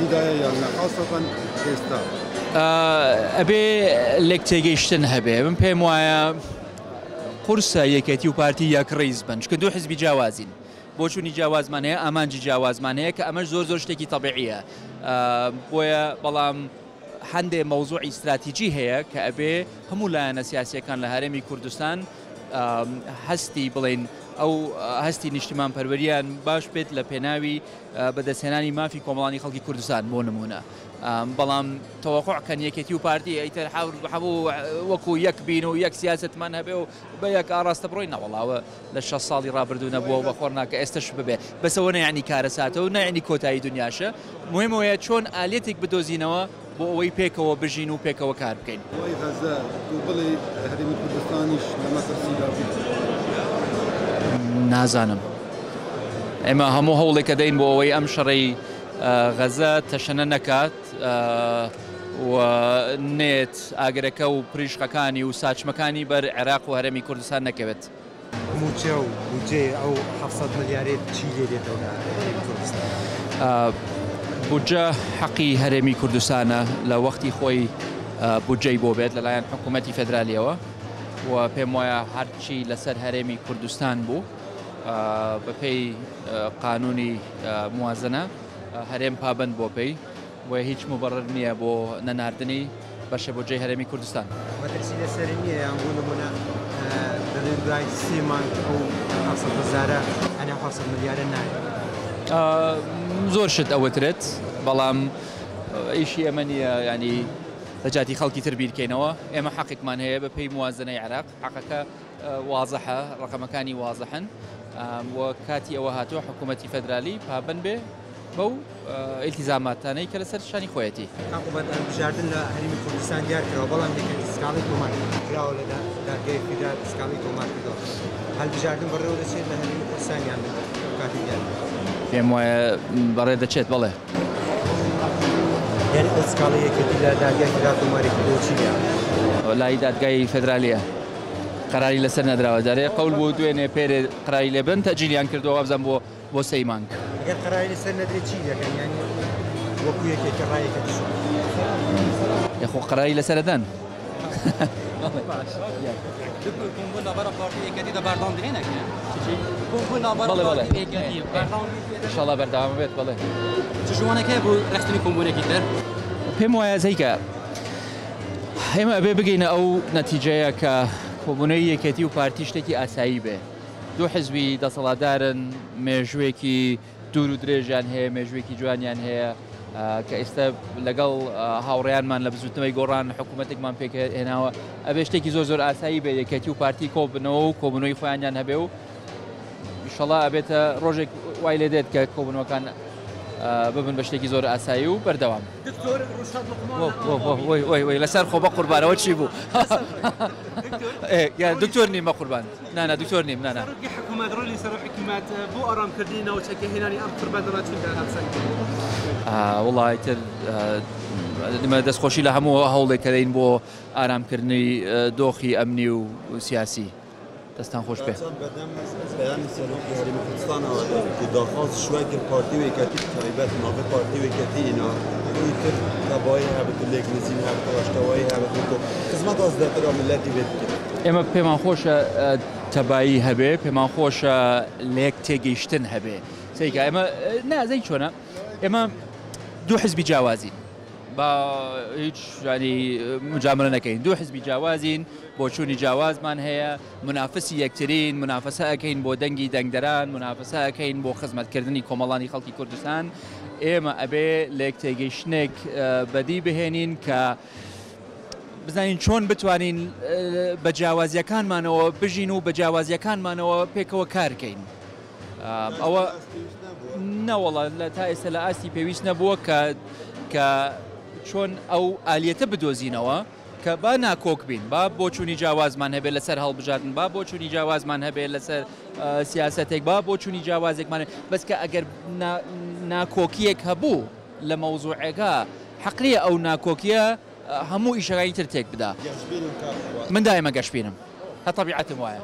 ابتدائيا خاصة ئێستا ئەبێ لێک تێگەیشتن هەبێ من پێم وایە قورسە یەکێتی و پارتی یەکڕیز بن چکە دوو حزبی جیاوازین بۆ چوونی جیاوازمان هەیە ئامانجی جیاوازمان هەیە کە ئەمەش زۆر شتێکی تەبیعیە بۆیە بەڵام هەندێک مەوزوعی استراتیجی هەیە کە ئەبێ هەموو لایەنە سیاسیەکان لە هەرێمی کوردستان هەستی بڵێن ئەو هەستی نیشتیمان پەروەریان باش بێت لە پێناوی بەدەستهێنانی مافی کۆمەڵانی خەڵکی کوردستان بۆ نمونە بەڵام تەوەقوعکەن یەکێتی و پارتی ئەیتر هەموو وەکو یەک بین و یەک سیاستمان هەبێ و بە یەک ئاراستە بڕۆی نەوەڵاوە لە 6 ساڵی ڕابردوو نەبووە بە خۆرناکە ئێستش ببێ بەسەوە نەیانی کارەساتەوە نەیانی کۆتایی دنیاشە مهمەوەیە چۆن ئالێتێک بدۆزینەوە بۆ ئەوەی پێکەوە بژین و پێکەوە کار بکەین وەی غەزە تو بڵێ هەرێمی کوردستانیش لە مەترسیدا بێت نازانم ئێمە هەموو هەوڵێک کە دەین بۆ ئەوەی ئەم شەڕەی غەزە تەشەنە نەکات و نێت ئاگرەکە و پریشقەکانی و ساچمەکانی بەر عێراق و هەرێمی کوردستان نەکەوێت موچە و بودجێ ئەو 700 ملیارێت چی لێ دێتەوە لە هەرێمی کوردستان بودجە حەقی هەرێمی کوردستانە لە وەختی خۆی بودجەی بۆ بێت لەلایەن حکوومەتی فێدرالیەوە و پێم وایە هەرچی لەسەر هەرێمی کوردستان بوو بەپێی قانونی موازنە هەرێم پابند بۆ پێی و هیچ مبرر نییە بۆ نەناردنی بەشە بۆ جێی هەرێمی کوردستان مەترسی لەسەری نییە یان بوو نمونە دەڵێن دوای 3 مانگ ئەو 700 ئەنە 700 ملیارە نایە زۆر شت ئەوەترێت بەڵام ئیشی ئەمە نییە ینی لە جاتی خەڵکی تر بیرکەینەوە ئێمە حەقێکمان هەیە بە پێی موازنەی عێراق حەقەکە وازەحە ڕقەمەکانی وازەحن و کاتی ئەوە هاتووە حکوومەتی فێدرالی پابند بێ بەو ئیلتیزاماتانەی کە لەسەر شانی خۆیەتی حکوومەت بژاردن لە هەرێمی کوردستان دیار کراوە بەڵام یەکێتی سکاڵی تۆمار کراوە لە دادگای فیدرال سکاڵی تۆمار کردەوە هەڵبژاردن بەڕێوە دەچێت لە هەرێمی کوردستانیان کاتی دیار پێم وایە بەڕێ دەچێت بەڵێ یعنی ئەو سکاڵی یەکێتی لە دادگای فیدرال تۆماری کردەوە چییە؟ لای دادگای فێدرالیە قەراری لەسەر نەدراوە دەرێ قەول بۆ دوێنێ پێرێ قەراری لێبن تەجیلیان کردەوە وابزان بۆ 3 مانگ ئەگەر قەراری لەسەر نەدرێت چی دەکەن یعنی وەکو یەکێکە ڕایەکەتی شو یخۆ قەراری لەسەردەن بوون نابەرە پارتی یەکێتی لە بەردەوامدنی نەکرێن بوون نابەرە پارتی یەکێتی ئینشاڵڵا بەردەوام بێت بڵێ چ ژوانەکەی بۆ ڕێستنی کۆمبوونێکی تر پێم وایە زەیکە ئێمە ئەبێ بگەینە ئەو نەتیجەیە کە کۆبوونەوەی یەکێتی و پارتی شتێکی ئاسایی بێ دوو حزبی دەسەڵاتدارن مێژوێکی دوور و درێژیان هەیە مێژوێکی جوانیان هەیە کە ئێستا لەگەڵ هاوڕێیانمان لە بزوتنەوەی گۆڕان حکوومەتێکمان پێکهێناوە ئەبێ شتێکی زۆر ئاسایی بێ یەکێتی و پارتی کۆبنەوە و کۆبوونەوەی خۆیانیان هەبێ و ئینشەڵڵا ئەبێتە ڕۆژێک وای لێ دێت کە کۆبوونەوەکان ببن بە شتێکی زۆر ئاسایی و بەردەوام لەسەر خۆ بە قوربانەوە چی بوو دکتۆر نیم بە قوربان نانە دکتۆر نیم نانە حکوومەت ڕۆلی سەر حکوومەت بۆ ئارامکردنەوە چەکەهێنانی ئەم قوربانەوە چوندا هەڵسەنگ وڵای تر دەستخۆشی لە هەموو هەوڵێک کە دەین بۆ ئارامکردنی دۆخی ئەمنی و سیاسی دەستان خۆش بێ بەیانی سەرۆکی هەرێمی کوردستانەوە کە داخواست شوێکی پارتی و یەکێتی تایبەت ناوی پارتی و یەکێتی ئینا روی تر تەبایی هەبێت و لێکنزین هەبێت و ئەشتەوایی هەبێت و خزمەت ئەس دەتر ملەتی بێت ئێمە پێمان خۆشە تەبایی هەبێ پێمان خۆشە لێک تێگەیشتن هەبێ سەیکە ئێمە نازەی چۆنە ئێمە دوو حزبی جیاوازین با هیچ ینی مجاملە نەکەین دوو حزبی جیاوازین بۆ چوونی جیاوازمان هەیە منافسی یەکترین منافسە ئەەکەین بۆ دەنگی دەنگدەران منافسە ئەەکەین بۆ خزمەتکردنی کۆمەڵانی خەڵکی کوردستان ئێمە ئەبێ لێک تێگەیشتنێک بەدی بهێنین کە بزانین چۆن بتوانین بە جیاوازیەکانمانەوە بژین و بە جیاوازیەکانمانەوە پێکەوە کارکەین ئەوە نەوەڵە تا ئێستا لە ئاستی پێویست نەبووە کە چۆن ئەو ئالیەتە بدۆزینەوە کە با ناکۆک بین با بۆ چوونی جیاوازمان هەبێت لەسەر هەڵبژاردن با بۆ چوونی جیاوازمان هەبێت لەسەر سیاسەتێک با بۆ چوونی جیاوازێکمان بەس کە ئەگەر ناکۆکیەک هەبوو لە مەوزوعەکە حەقیە ئەو ناکۆکیە هەموو ئیشەکانی تر تێک بدا من دائما گەشببینم هە تەبیعەتم وایە